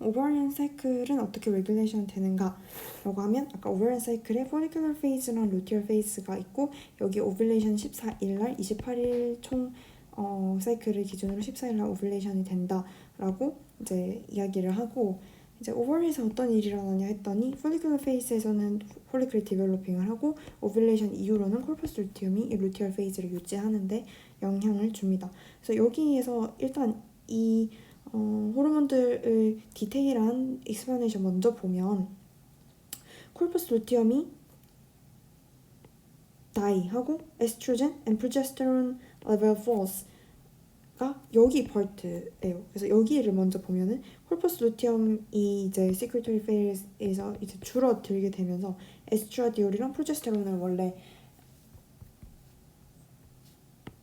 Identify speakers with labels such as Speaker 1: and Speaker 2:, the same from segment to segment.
Speaker 1: 오버리언 사이클은 어떻게 레귤레이션 되는가라고 하면 아까 오버리언 사이클에 follicular phase랑 luteal phase가 있고 여기 오뷸레이션 14일날 28일 총 사이클을 기준으로 14일날 오뷸레이션이 된다라고 이제 이야기를 하고 이제 오버리에서 어떤 일이 일어나냐 했더니 follicular phase에서는 follicle developing을 하고 오뷸레이션 이후로는 corpus luteum이 이 luteal phase를 유지하는데 영향을 줍니다. 그래서 여기에서 일단 이 호르몬들의 디테일한 explanation 먼저 보면 corpus luteum이 die 하고 estrogen and progesterone level falls 가 여기 파트예요. 그래서 여기를 먼저 보면은 corpus luteum이 이제 secretory phase에서 이제 줄어들게 되면서 에스트라디올이랑 프로제스테론을 원래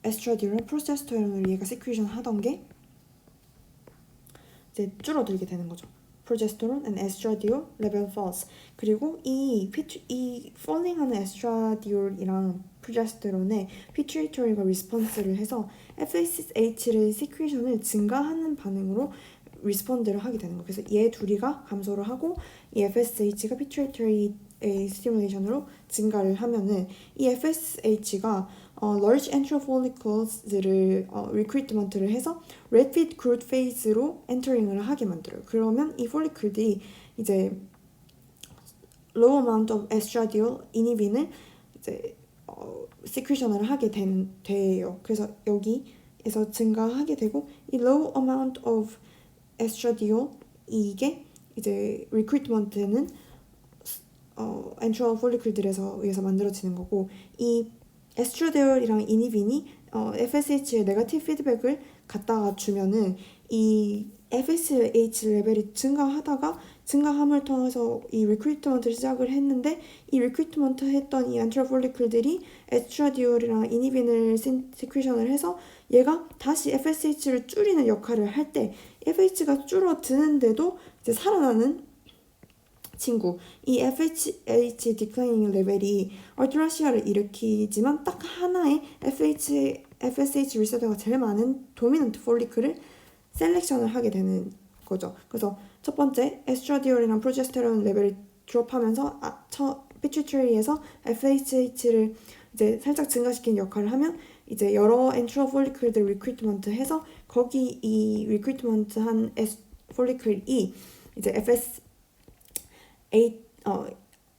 Speaker 1: 에스트라디올이랑 프로제스테론을 얘가 secretion 하던 게 이제 줄어들게 되는 거죠. progesterone and estradiol level falls. 그리고 이 falling하는 estradiol이랑 프로제스테론에 pituitary가 response를 해서 FSH를 secretion을 증가하는 반응으로 respond를 하게 되는 거예요. 그래서 얘 둘이가 감소를 하고 이 FSH가 pituitary의 stimulation으로 증가를 하면은 이 FSH가 large antral follicles를 recruitment를 해서 rapid growth phase로 entering을 하게 만들어요. 그러면 이 follicle들이 이제 low amount of estradiol, inhibin을 이제 secretion을 하게 돼요. 그래서 여기에서 증가하게 되고 이 low amount of estradiol 이게 이제 recruitment는 antral follicle들에서 의해서 만들어지는 거고 이 에스트라디올이랑 이니빈이 FSH의 네거티브 피드백을 갖다가 주면은 이 FSH 레벨이 증가함을 통해서 이 리크루트먼트를 시작을 했는데 이 리크루트먼트 했던 이 안트라 폴리클들이 에스트라디올이랑 이니빈을 시크리션을 해서 얘가 다시 FSH를 줄이는 역할을 할 때 FSH가 줄어드는데도 이제 살아나는 친구, 이 FSH 디클라이닝 레벨이 얼트라시아를 일으키지만 딱 하나의 FSH 리세터가 제일 많은 도미넌트 폴리클을 셀렉션을 하게 되는 거죠. 그래서 첫 번째 에스트라디올이랑 프로제스테론 레벨이 드롭하면서 피추트리에서 FSH를 이제 살짝 증가시키는 역할을 하면 이제 여러 엔트로 폴리클들 리크루트먼트 해서 거기 이 리크루트먼트 한 폴리클이 이제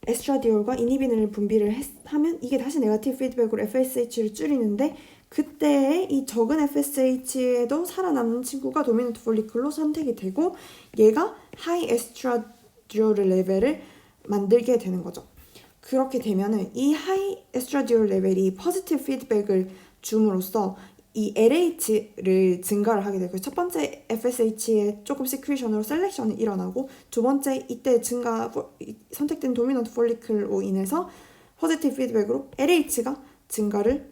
Speaker 1: 에스트라디올과 이니빈을 분비를 하면 이게 다시 네거티브 피드백으로 FSH를 줄이는데 그때의 이 적은 FSH에도 살아남는 친구가 도미넌트 폴리클로 선택이 되고 얘가 하이 에스트라디올 레벨을 만들게 되는 거죠. 그렇게 되면은 이 하이 에스트라디올 레벨이 포지티브 피드백을 줌으로써 이 LH를 증가를 하게 되고 첫 번째 FSH의 조금 시크리션으로 셀렉션이 일어나고 두 번째 이때 선택된 도미넌트 폴리클로 인해서 포지티브 피드백으로 LH가 증가를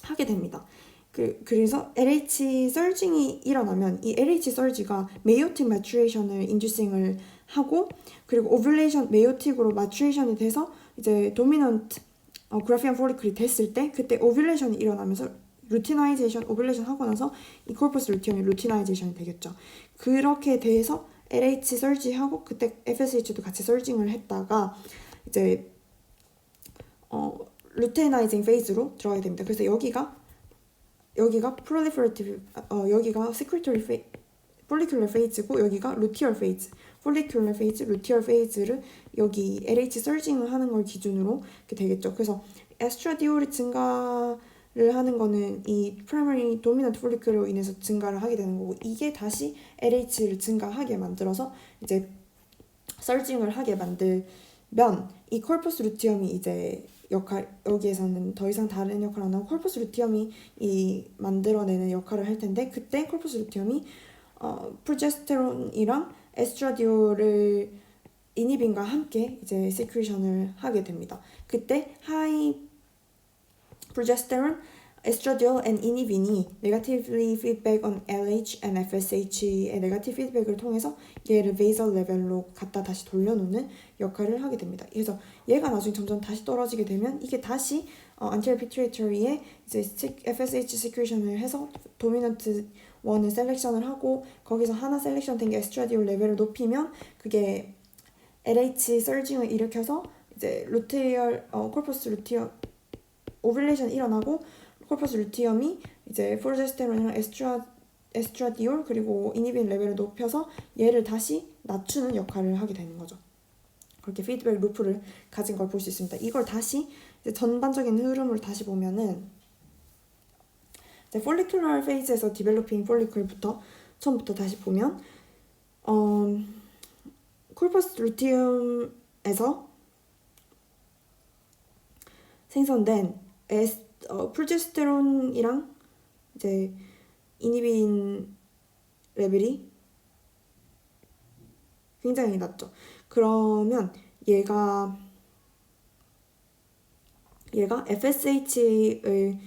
Speaker 1: 하게 됩니다. 그래서 LH 서징이 일어나면 이 LH 서지가 메이오틱 매추레이션을 인듀싱을 하고 그리고 오뷸레이션 메이오틱으로 매추레이션이 돼서 이제 도미넌트 그라피안 폴리클이 됐을 때 그때 오뷸레이션이 일어나면서 루티나이제이션, 오뷸레이션 하고 나서 이 코르퍼스 루티움이 루티나이제이션이 되겠죠. 그렇게 돼서 LH 설지하고 그때 FSH도 같이 설징을 했다가 이제 루테나이징 페이즈로 들어가게 됩니다. 그래서 여기가 proliferative, 여기가 secretory follicular phase고 여기가 luteal phase, follicular phase, luteal phase를 여기 LH 설징을 하는 걸 기준으로 이렇게 되겠죠. 그래서 에스트라디올이 증가를 하는 거는 이 primary dominant follicle로 인해서 증가를 하게 되는 거고 이게 다시 LH를 증가하게 만들어서 이제 설징을 하게 만들면 이 corpus luteum이 이제 여기에서는 더 이상 다른 역할 안 하고 corpus luteum이 이 만들어내는 역할을 할 텐데 그때 corpus luteum이 프로제스테론이랑 에스트라디올을 이니빈과 함께 이제 시크리션을 하게 됩니다. 그때 하이 프로제스테론, 에스트라디올 and 이니빈이 negatively feedback on LH and FSH의 네거티브 피드백을 통해서 얘를 베이설 레벨로 갖다 다시 돌려놓는 역할을 하게 됩니다. 그래서 얘가 나중에 점점 다시 떨어지게 되면 이게 다시 anterior pituitary에 이제 FSH secretion을 해서 도미넌트 1을 셀렉션을 하고 거기서 하나 셀렉션 된 게 에스트라디올 레벨을 높이면 그게 LH 서징을 일으켜서 이제 루테이얼 코퍼스 루티엄 오뷸레이션이 일어나고 코퍼스 루티엄이 이제 프로제스테론이랑 에스트라디올 그리고 이니빈 레벨을 높여서 얘를 다시 낮추는 역할을 하게 되는 거죠. 그렇게 피드백 루프를 가진 걸 볼 수 있습니다. 이걸 다시 이제 전반적인 흐름을 다시 보면은 이제 폴리큘러 페이즈에서 디벨로핑 폴리클부터 처음부터 다시 보면 콜퍼스 루티움에서 생성된 프로제스테론이랑 이제 이니빈 레벨이 굉장히 낮죠. 그러면 얘가 FSH를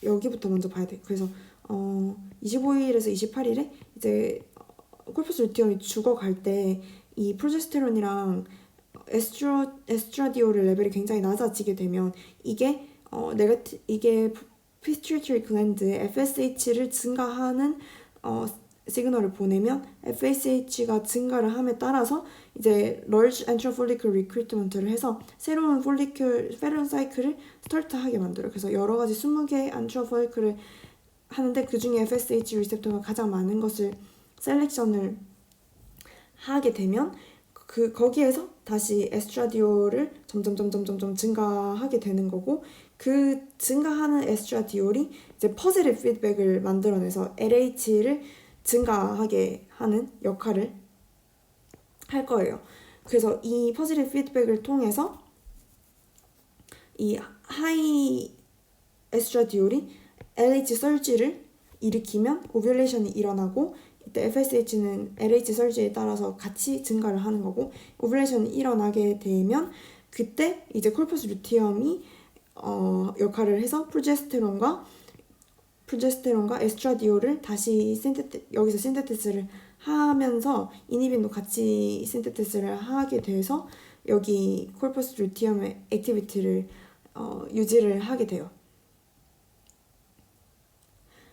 Speaker 1: 여기부터 먼저 봐야 돼. 그래서 25일에서 28일에 이제 콜퍼스 루티엄이 죽어갈 때 이 프로제스테론이랑 에스트라디올 레벨이 굉장히 낮아지게 되면 이게 이게 피튜이터리 글랜드에 FSH를 증가하는 시그널을 보내면 FSH가 증가를 함에 따라서 이제 large antral follicle recruitment를 해서 새로운 페론 사이클을 스타트하게 만들어요. 그래서 여러 가지 20개의 antral follicle을 하는데 그 중에 FSH 리셉터가 가장 많은 것을 셀렉션을 하게 되면 거기에서 다시 에스트라디올을 점점 증가하게 되는 거고 그 증가하는 에스트라디올이 이제 퍼즐의 피드백을 만들어내서 LH를 증가하게 하는 역할을 할 거예요. 그래서 이 퍼즐의 피드백을 통해서 이 하이 에스트라디올이 LH 설지를 일으키면 오뷸레이션이 일어나고 이때 FSH는 LH 설지에 따라서 같이 증가를 하는 거고 오뷸레이션이 일어나게 되면 그때 이제 콜퍼스 루티엄이 역할을 해서 프로제스테론과 에스트라디올을 다시 여기서 신테티스를 하면서 이니빈도 같이 신테티스를 하게 돼서 여기 콜퍼스 루티엄의 액티비티를 유지를 하게 돼요.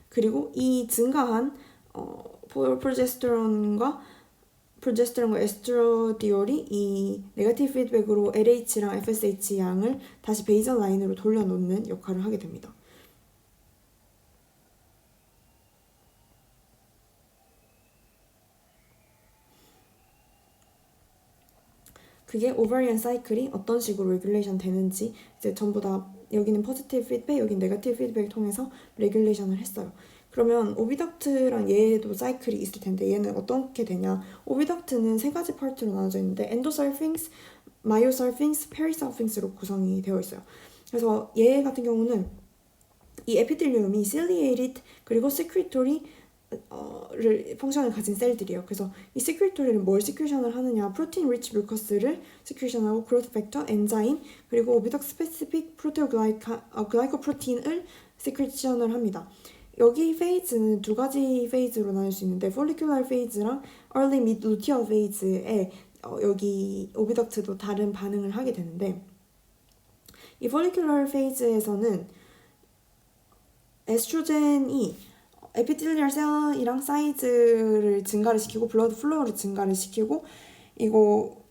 Speaker 1: 그리고 이 증가한 프로제스테론과 에스트라디올이 이 네거티브 피드백으로 LH랑 FSH 양을 다시 베이전 라인으로 돌려놓는 역할을 하게 됩니다. 그게 오버리언 사이클이 어떤 식으로 레귤레이션 되는지 이제 전부 다 여기는 포지티브 피드백, 여기는 네거티브 피드백을 통해서 레귤레이션을 했어요. 그러면 오비덕트랑 얘도 사이클이 있을 텐데 얘는 어떻게 되냐? 오비덕트는 세 가지 파트로 나눠져 있는데 엔도설핑스, 마이오설핑스, 페리설핑스로 구성이 되어 있어요. 그래서 얘 같은 경우는 이 에피텔리움이 실리에이티드 그리고 시크리토리 를 펑션을 가진 셀들이에요. 그래서 이 시크리토리를 뭘 시큐션을 하느냐? 프로틴 리치 뮤커스를 시큐션하고 그로스 팩터, 엔자임 그리고 오비덕 스페시픽 글라이코프로틴을 시큐션을 합니다. 여기 페이즈는 두 가지 페이즈로 나눌 수 있는데 폴리큘러 페이즈랑 early mid luteal 페이즈에 여기 오비덕트도 다른 반응을 하게 되는데 이 폴리큘러 페이즈에서는 에스트로겐이 에피텔리얼 셀이랑 사이즈를 증가를 시키고 블러드 플로우를 증가를 시키고 이거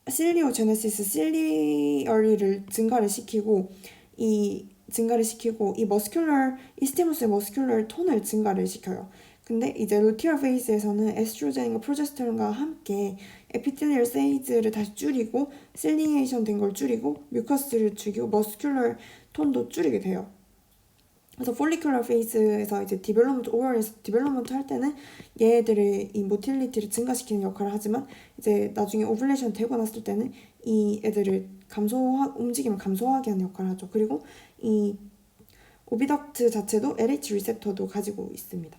Speaker 1: 실리오제네시스 실리어리를 증가를 시키고 이 머스큘러 스티무스의 머스큘러 톤을 증가를 시켜요. 근데 이제 루티얼 페이스에서는 에스트로겐과 프로제스테론과 함께 에피텔리얼 사이즈를 다시 줄이고 실리에이션 된 걸 줄이고 뮤커스를 줄이고 머스큘러 톤도 줄이게 돼요. 그래서 폴리큘러 페이스에서 이제 오버에서 디벨롭먼트 할 때는 얘들의 이 모틸리티를 증가시키는 역할을 하지만 이제 나중에 오뷸레이션 되고 났을 때는 이 애들을 움직임을 감소하게 하는 역할을 하죠. 그리고 이 오비덕트 자체도 LH 리셉터도 가지고 있습니다.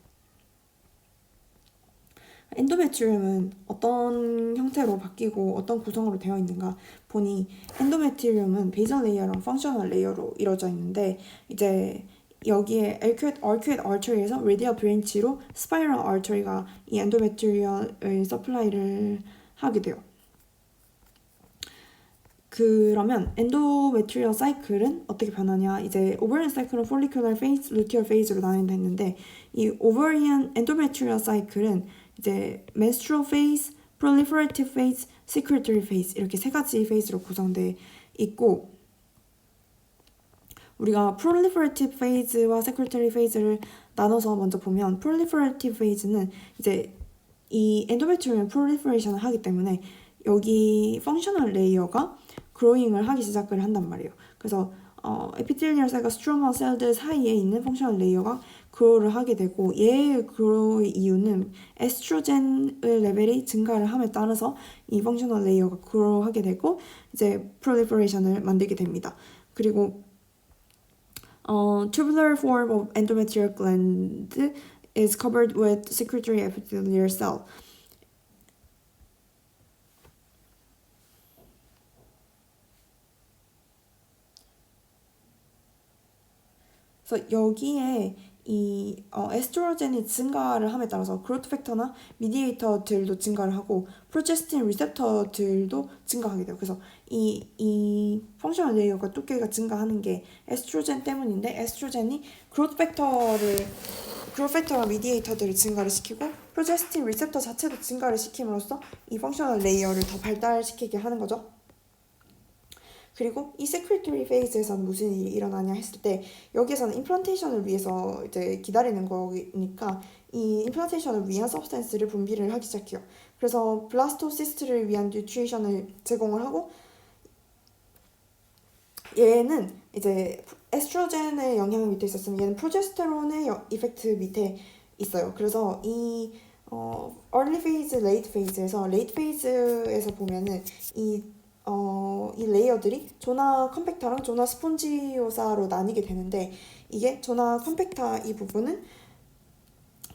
Speaker 1: 엔도메트리움은 어떤 형태로 바뀌고 어떤 구성으로 되어 있는가 보니 엔도메트리움은 베이전 레이어랑 펑셔널 레이어로 이루어져 있는데 이제 여기에 arcuate artery에서 radial branch로 spiral artery가 이 엔도메트리얼을 서플라이를 하게 돼요. 그러면 엔도메트리얼 사이클은 어떻게 변하냐? 이제 오버리안 사이클은 폴리큘러 페이즈, 루티얼 페이즈로 나뉜다 했는데 이 오버리안 엔도메트리얼 사이클은 이제 menstrual phase, proliferative phase, secretory phase 이렇게 세 가지 페이즈로 구성돼 있고 우리가 proliferative phase와 secretory phase를 나눠서 먼저 보면 proliferative phase는 이제 이 엔도메트리얼 proliferation을 하기 때문에 여기 펑셔널 레이어가 그로잉을 하기 시작을 한단 말이에요. 그래서 에피텔리얼 셀과 스트로마 셀들 사이에 있는 펑셔널 레이어가 그로를 하게 되고 얘의 그로의 이유는 에스트로겐의 레벨이 증가를 함에 따라서 이 펑셔널 레이어가 그로하게 되고 이제 프롤리퍼레이션을 만들게 됩니다. 그리고 tubular form of endometrial gland is covered with secretory epithelial cell. 그래서 여기에 이 에스트로겐이 증가를 함에 따라서 그로트 팩터나 미디에이터들도 증가를 하고 프로제스틴 리셉터들도 증가하게 돼요. 그래서 이 펑셔널 레이어가 두께가 증가하는 게 에스트로겐 때문인데 에스트로겐이 그로트 팩터와 미디에이터들을 증가를 시키고 프로제스틴 리셉터 자체도 증가를 시킴으로써 이 펑셔널 레이어를 더 발달시키게 하는 거죠. 그리고 이 세크리토리 페이즈에서는 무슨 일이 일어나냐 했을 때 여기에서는 임플란테이션을 위해서 이제 기다리는 거니까 이 임플란테이션을 위한 서브스탄스를 분비를 하기 시작해요. 그래서 블라스토시스트를 위한 뉴트리션을 제공을 하고 얘는 이제 에스트로겐의 영향 밑에 있었으면 얘는 프로제스테론의 이펙트 밑에 있어요. 그래서 이 early phase, late phase에서 late phase에서 보면은 이 레이어들이 조나 컴팩타랑 조나 스폰지오사로 나뉘게 되는데 이게 조나 컴팩타 이 부분은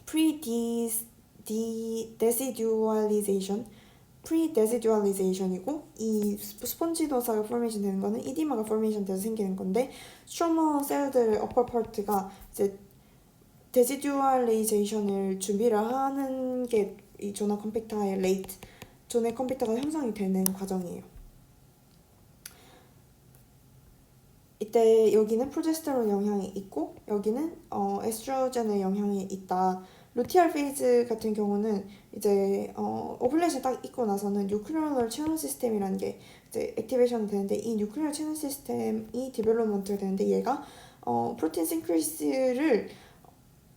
Speaker 1: pre-decidualization이고 이 스폰지도사가 포메이션 되는 거는 이디마가 포메이션 돼서 생기는 건데 스트로마 셀들 어퍼 파트가 이제 데시듀얼리제이션을 준비를 하는 게 이 조나 컴팩타의 레이트 조나 컴팩타가 형성이 되는 과정이에요. 이때 여기는 프로제스테론 영향이 있고 여기는 에스트로겐의 영향이 있다. 루티알 페이즈 같은 경우는 이제 오뷸레이션 딱 있고 나서는 뉴클리어 채널 시스템이라는 게 이제 액티베이션 되는데 이 뉴클리어 채널 시스템이 디벨롭먼트가 되는데 얘가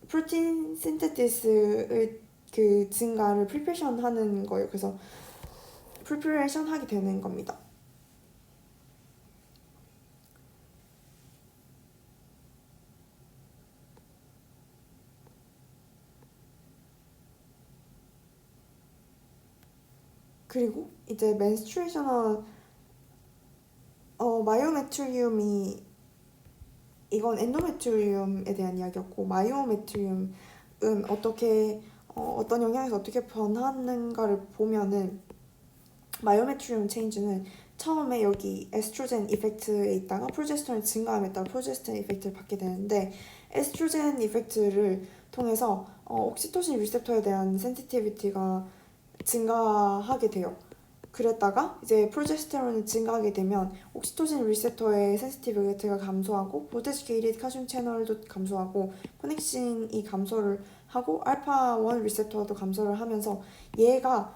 Speaker 1: 프로틴 신테시스의 그 증가를 프리퍼레이션 하는 거예요. 그래서 프리퍼레이션 하게 되는 겁니다. 그리고 이제 menstruational 마이오메트리움이 이건 엔도메트리움에 대한 이야기였고 마이오메트리움은 어떻게 어떤 영향에서 어떻게 변하는가를 보면은 마이오메트리움 체인지는 처음에 여기 에스트로겐 이펙트에 있다가 프로제스테론이 증가함에 따라 프로제스테론 이펙트를 받게 되는데 에스트로겐 이펙트를 통해서 옥시토신 리셉터에 대한 센시티비티가 증가하게 돼요. 그랬다가 이제 프로제스테론이 증가하게 되면 옥시토신 리셉터의 센시티비티가 감소하고 보테스케이리드 칼슘 채널도 감소하고 코넥신이 감소를 하고 알파1 리셉터도 감소를 하면서 얘가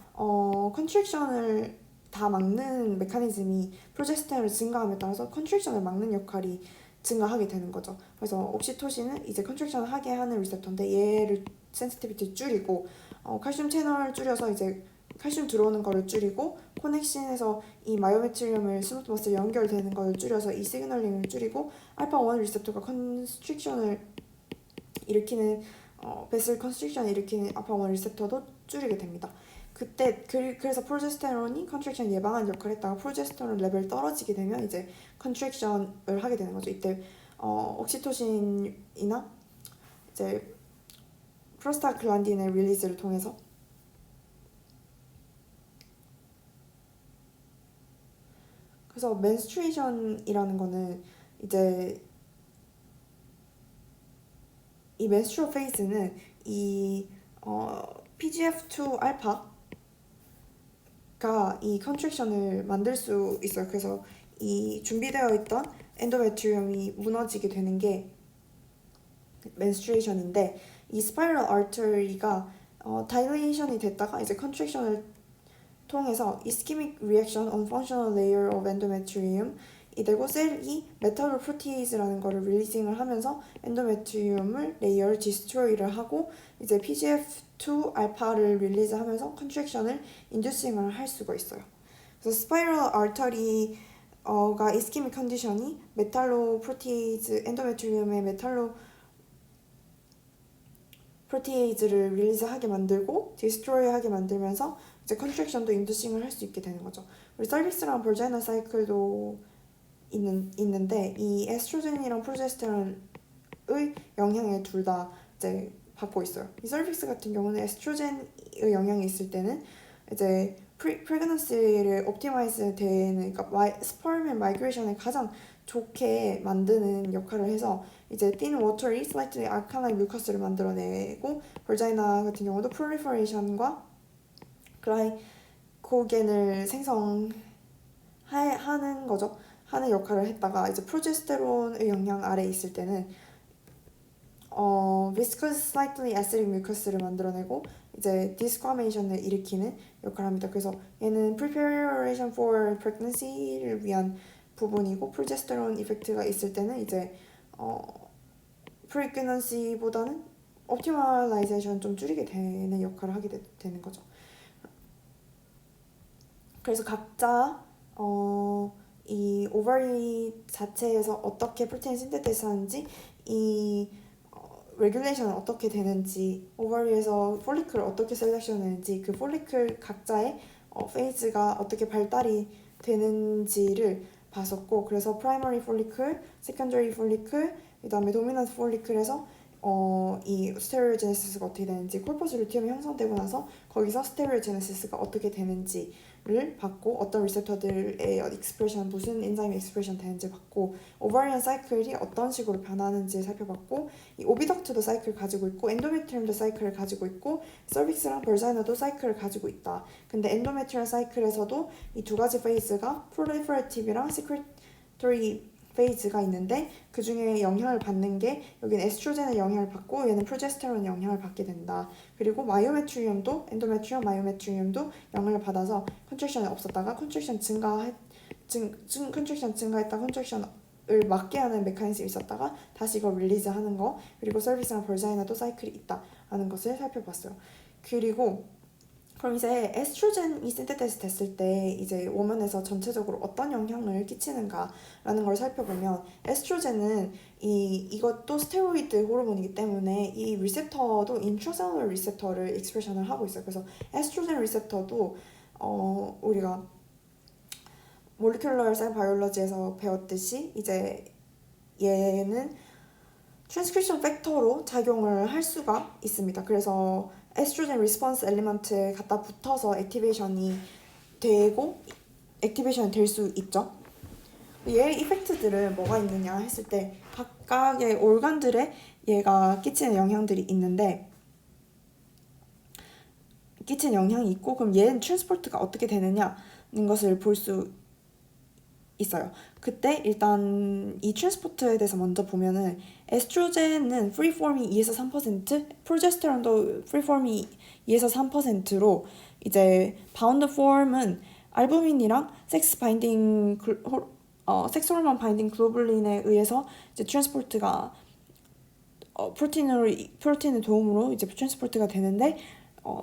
Speaker 1: 컨트랙션을 다 막는 메커니즘이 프로제스테론을 증가함에 따라서 컨트랙션을 막는 역할이 증가하게 되는 거죠. 그래서 옥시토신은 이제 컨트랙션을 하게 하는 리셉터인데 얘를 센시티비티 줄이고 칼슘 채널 줄여서 이제 칼슘 들어오는 거를 줄이고 코넥신에서 이 마이오메트리움을 스무트 머슬 연결되는 거를 줄여서 이 시그널링을 줄이고 알파1 리셉터가 컨스트릭션을 일으키는 베슬 컨스트릭션을 일으키는 알파1 리셉터도 줄이게 됩니다. 그때 그래서 프로제스테론이 컨트랙션 예방하는 역할을 했다가 프로제스테론 레벨 떨어지게 되면 이제 컨트랙션을 하게 되는 거죠. 이때 옥시토신이나 이제 프로스타글란딘의 릴리즈를 통해서 그래서 menstruation이라는 거는 이제 이 menstrual phase는 이 PGF2 알파 이 컨트랙션을 만들 수 있어요. 그래서 이 준비되어 있던 엔도메트리움이 무너지게 되는 게 menstruation인데 이 스파이럴 아터리가 다일레이션이 됐다가 이제 컨트랙션을 통해서 ischemic reaction on functional layer of endometrium 이 되고 셀이 메탈로프로티에이즈라는 거를 릴리징을 하면서 엔도메트리움을 레이어를 디스트로이를 하고 이제 PGF2 알파를 릴리즈하면서 컨트랙션을 인듀싱을 할 수가 있어요. 그래서 스파이럴 아터리가 이스키믹 컨디션이 메탈로프로티에이즈 엔도메트리움의 메탈로프로티에이즈를 릴리즈하게 만들고 디스트로이하게 만들면서 이제 컨트랙션도 인듀싱을 할 수 있게 되는 거죠. 우리 서빅스랑 벌자이나 사이클도 있는데 이 에스트로겐이랑 프로제스테론의 영향을 둘 다 이제 받고 있어요. 이 서빅스 같은 경우는 에스트로겐의 영향이 있을 때는 이제 프레그넌시를 옵티마이즈 되는 그러니까 스퍼m 마이그레이션을 가장 좋게 만드는 역할을 해서 이제 thin watery slightly alkaline mucus를 만들어내고 벌자이나 같은 경우도 proliferation과 글라이코겐을 생성하는 거죠. 하는 역할을 했다가 이제 프로제스테론의 영향 아래 있을 때는 viscous slightly acidic mucus를 만들어내고 이제 desquamation을 일으키는 역할을 합니다. 그래서 얘는 preparation for pregnancy를 위한 부분이고 프로제스테론 이펙트가 있을 때는 이제 pregnancy보다는 optimization 좀 줄이게 되는 역할을 하게 되는 거죠. 그래서 각자 이 오버리 자체에서 어떻게 프로테인 신테시스 하는지 이 레귤레이션은 어떻게 되는지 오버리에서 폴리클을 어떻게 셀렉션 하는지 그 폴리클 각자의 페이즈가 어떻게 발달이 되는지를 봤었고 그래서 프라이머리 폴리클, 세컨더리 폴리클, 그 다음에 도미넌트 폴리클에서 이 스테레오제네시스가 어떻게 되는지 콜퍼스 루티움이 형성되고 나서 거기서 스테레오제네시스가 어떻게 되는지를 봤고 어떤 리셉터들의 익스프레션 무슨 엔자임이 익스프레션 되는지 봤고 오버리언 사이클이 어떤 식으로 변하는지 살펴봤고 이 오비덕트도 사이클을 가지고 있고 엔도메트리움도 사이클을 가지고 있고 서빅스랑 벌자이나도 사이클을 가지고 있다. 근데 엔도메트리얼 사이클에서도 이 두 가지 페이즈가 프롤리퍼레이티브랑 시크레토리 페이즈가 있는데 그 중에 영향을 받는 게 여기는 에스트로겐의 영향을 받고 얘는 프로제스테론의 영향을 받게 된다. 그리고 마이오메트리움도 엔도메트리움, 마이오메트리움도 영향을 받아서 컨트랙션이 없었다가 컨트랙션 증가했다 컨트랙션을 막게 하는 메커니즘이 있었다가 다시 이걸 릴리즈하는 거 그리고 서비스랑 벌자이나도 사이클이 있다라는 것을 살펴봤어요. 그리고 그럼 이제 에스트로겐이 신테시스 됐을 때 이제 워먼에서 전체적으로 어떤 영향을 끼치는가라는 걸 살펴보면 에스트로겐은 이것도 스테로이드 호르몬이기 때문에 이 리셉터도 인트라셀룰러 리셉터를 익스프레션을 하고 있어요. 그래서 에스트로겐 리셉터도 우리가 몰리큘러 셀 바이올로지에서 배웠듯이 이제 얘는 트랜스크립션 팩터로 작용을 할 수가 있습니다. 그래서 에스트로겐 리스폰스 엘리먼트에 갖다 붙어서 액티베이션이 되고 액티베이션이 될 수 있죠. 얘의 이펙트들은 뭐가 있느냐 했을 때 각각의 organ들에 얘가 끼치는 영향들이 있는데 끼치는 영향이 있고 그럼 얘는 트랜스포트가 어떻게 되느냐는 것을 볼 수 있어요. 그때 일단 이 트랜스포트에 대해서 먼저 보면은 에스트로겐은 프리폼이 2에서 3%, 프로제스테론도 프리폼이 2에서 3%로 이제 바운드 폼은 알부민이랑 섹스 호르몬 바인딩 글로불린에 의해서 이제 트랜스포트가 프로틴의 도움으로 이제 트랜스포트가 되는데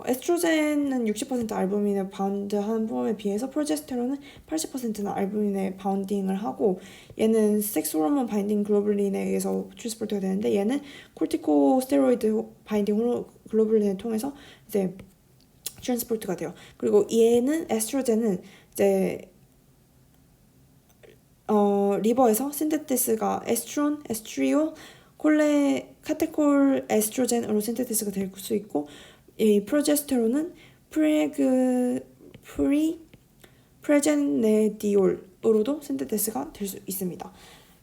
Speaker 1: 에스트로겐은 60% 알부민에 바운드하는 폼에 비해서 프로제스테론은 80%는 알부민에 바운딩을 하고 얘는 섹스 호르몬 바인딩 글로불린에 의해서 트랜스포트가 되는데 얘는 코르티코스테로이드 바인딩 글로불린을 통해서 이제 트랜스포트가 돼요. 그리고 얘는 에스트로겐은 이제 리버에서 신테시스가 에스트론, 에스트리올, 카테콜 에스트로겐으로 신테시스가 될 수 있고 이 프로제스테론은 프레제네디올으로도 신테시스가 될 수 있습니다.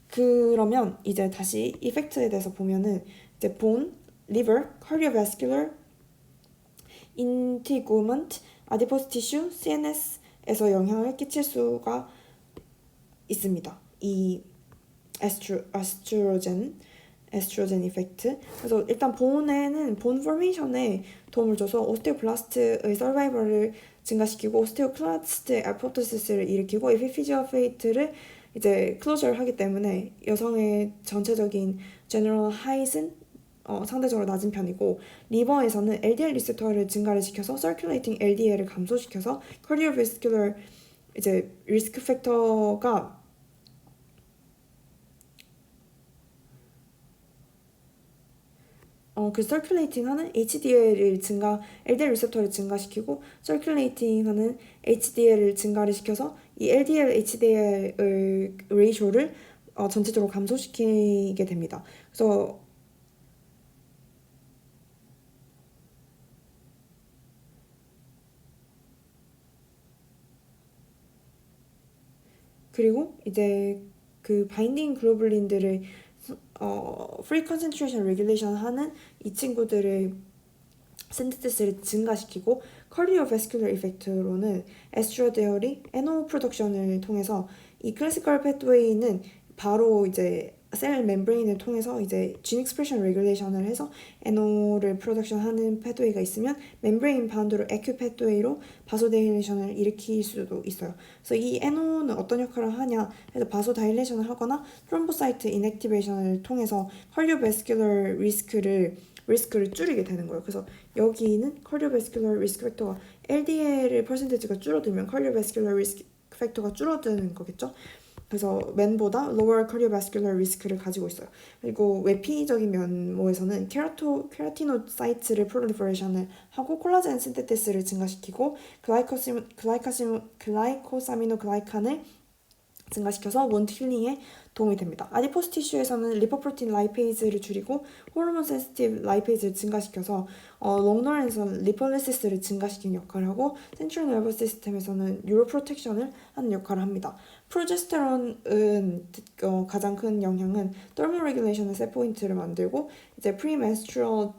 Speaker 1: 그러면 이제 다시 이펙트에 대해서 보면은 이제 본, 리버, cardiovascular, integument, adipose tissue, CNS 영향을 끼칠 수가 있습니다. 이 에스트로젠 이펙트. 그래서 일단 본 포메이션에 도움을 줘서 오스테오블라스트의 서바이벌을 증가시키고 오스테오클라스트의 아포토시스를 일으키고 에피피지어 페이트를 이제 클로저를 하기 때문에 여성의 전체적인 제너럴 하이트는 상대적으로 낮은 편이고, 리버에서는 LDL 리셉터를 증가를 시켜서 서큘레이팅 LDL을 감소시켜서 카디오베스큘러 이제 리스크 팩터가 그 서큘레이팅하는 LDL 리셉터를 증가시키고 서큘레이팅하는 HDL을 증가를 시켜서 이 LDL HDL 레이쇼를 전체적으로 감소시키게 됩니다. 그래서 그리고 이제 그 바인딩 글로불린들을 프리 컨센트레이션 레귤레이션 하는 이 친구들의 신테시스를 증가시키고, 카디오베스큘러 이펙트로는 에스트라디올이 NO 프로덕션을 통해서 이 클래시컬 패스웨이는 바로 이제 셀 멤브레인을 통해서 이제 진 익스프레션 레귤레이션을 해서 NO를 프로덕션하는 패스웨이가 있으면 멤브레인 바운드로 에큐 패스웨이로 바소다일레이션을 일으킬 수도 있어요. 그래서 이 NO는 어떤 역할을 하냐 해서 바소다일레이션을 하거나 트롬보사이트 인액티베이션을 통해서 카디오베스큘러 리스크를 줄이게 되는 거예요. 그래서 여기는 카디오베스큘러 리스크 팩터가 LDL의 퍼센테이지가 줄어들면 카디오베스큘러 리스크 팩터가 줄어드는 거겠죠. 그래서 맨보다 lower cardiovascular risk를 가지고 있어요. 그리고 외피적인 면모에서는 케라티노사이트를 프롤리퍼레이션을 하고 콜라겐 신테테스를 증가시키고 글라이코사미노글라이칸을 증가시켜서 원트 힐링에 도움이 됩니다. 아디포스 티슈에서는 리포프로틴 라이페이즈를 줄이고 호르몬 센시티브 라이페이즈를 증가시켜서 롱런에서는 리폴리시스를 증가시키는 역할을 하고 센트럴 nervous 시스템에서는 뉴로 프로텍션을 하는 역할을 합니다. 프로제스테론은 가장 큰 영향은 더모 레귤레이션의 셋 포인트를 만들고 이제 프리멘스트럴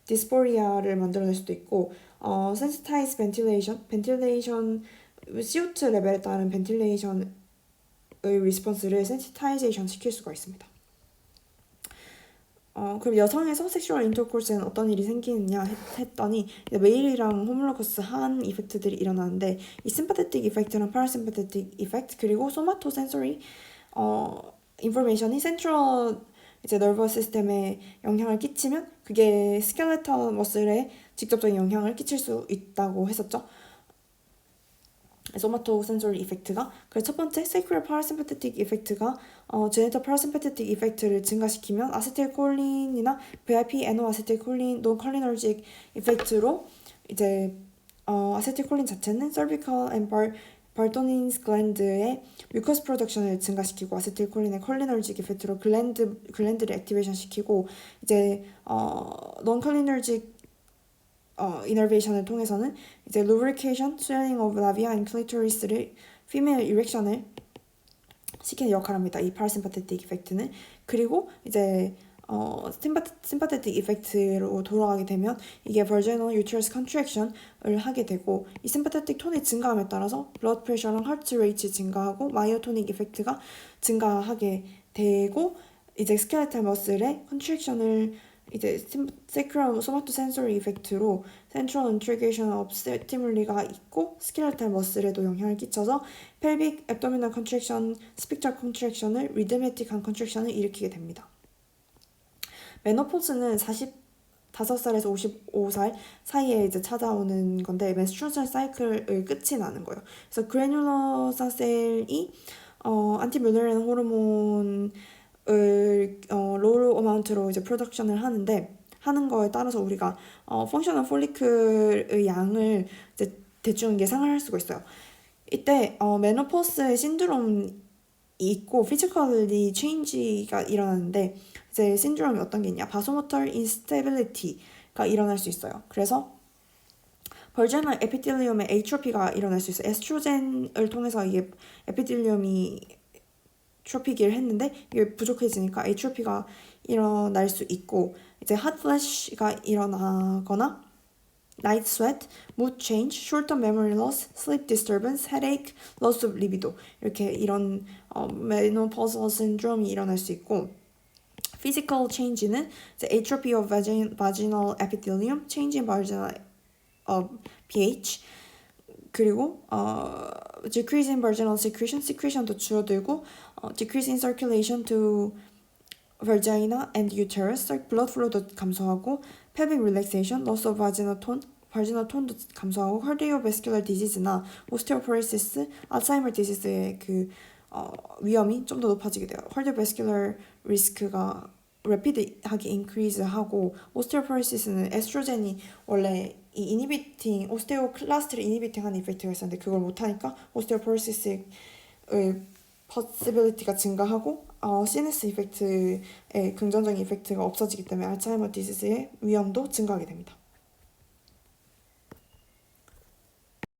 Speaker 1: 디스포리아를 만들어낼 수도 있고, 센시타이즈 벤틸레이션 CO2 레벨에 따른 벤틸레이션의 리스폰스를 센시타이제이션 시킬 수가 있습니다. 그럼 여성에서 섹슈얼 인터코스에는 어떤 일이 생기느냐 했더니 메일이랑 호물로커스 한 이펙트들이 일어나는데, 이 심파테틱 이펙트랑 파라심파테틱 이펙트 그리고 소마토 센서리 인포메이션이 센트럴 이제 nervous 시스템에 영향을 끼치면 그게 스켈레털 머슬에 직접적인 영향을 끼칠 수 있다고 했었죠. 소마토 센소리 이펙트가. 그래서 첫 번째 세큐럴 파라심파테틱 이펙트가 제네터 파라심파테틱 이펙트를 증가시키면 아세틸콜린이나 VIP NO 아세틸콜린 논컬리너직 이펙트로 이제 아세틸콜린 자체는 cervical and 발토닌스 글랜드의 뮤커스 프로덕션을 증가시키고 아세틸콜린의 컬리너직 이펙트로 글랜드를 액티베이션 시키고, 이제 논컬리너직 이너베이션을 통해서는 이제 lubrication, swelling of labia and clitoris를 female erection을 시키는 역할을 합니다. 이 parasympathetic 이펙트는. 그리고 이제 sympathetic 이펙트로 돌아가게 되면 이게 vaginal uterus contraction을 하게 되고, 이 sympathetic 톤이 증가함에 따라서 blood pressure랑 heart rate 증가하고 myotonic 이펙트가 증가하게 되고, 이제 skeletal muscle의 contraction을 이제 sacral somatosensory 이펙트로 central integration of stimul이가 있고 skeletal muscle에도 영향을 끼쳐서 pelvic abdominal contraction, sphincter contraction을 rhythmic한 contraction을 일으키게 됩니다. 메노포즈는 45살에서 55살 사이에 이제 찾아오는 건데, menstrual 사이클의 끝이 나는 거예요. 그래서 그래놀러사 셀이 안티뮬레린 호르몬 로우 어마운트로 이제 프로덕션을 하는 거에 따라서 우리가 펑셔널 폴리클의 양을 이제 대충 예상을 할 수가 있어요. 이때 메노포스의 신드롬이 있고 피지컬리 체인지가 일어나는데, 이제 신드롬이 어떤 게 있냐, 바소모터 인스테빌리티가 일어날 수 있어요. 그래서 벌제널 에피텔리움의 에이트로피가 일어날 수 있어요. 에스트로젠을 통해서 이게 에피텔리움이 트로피기를 했는데 이게 부족해지니까 에이트로피가 일어날 수 있고, 이제 핫플래시가 일어나거나 night sweat, mood change, short-term memory loss, sleep disturbance, headache, loss of libido 이렇게 이런 menopausal syndrome이 일어날 수 있고 physical change는 이제 atrophy of vaginal epithelium, change in vaginal pH 그리고 decrease in vaginal secretion, secretion도 줄어들고 decrease in circulation to vagina and uterus, blood flow도 감소하고 pelvic relaxation, loss of vaginal tone, vaginal tone도 감소하고 cardiovascular disease나 osteoporosis, 알츠하이머 디지즈의 그 위험이 좀 더 높아지게 돼요. cardiovascular risk가 rapid하게 increase하고 osteoporosis는 에스트로겐이 원래 이 inhibiting osteoclast를 inhibiting하는 이펙트가 있었는데 그걸 못하니까 osteoporosis의 possibility가 증가하고 CNS 이펙트의 긍정적인 이펙트가 없어지기 때문에 알츠하이머 디지즈의 위험도 증가하게 됩니다.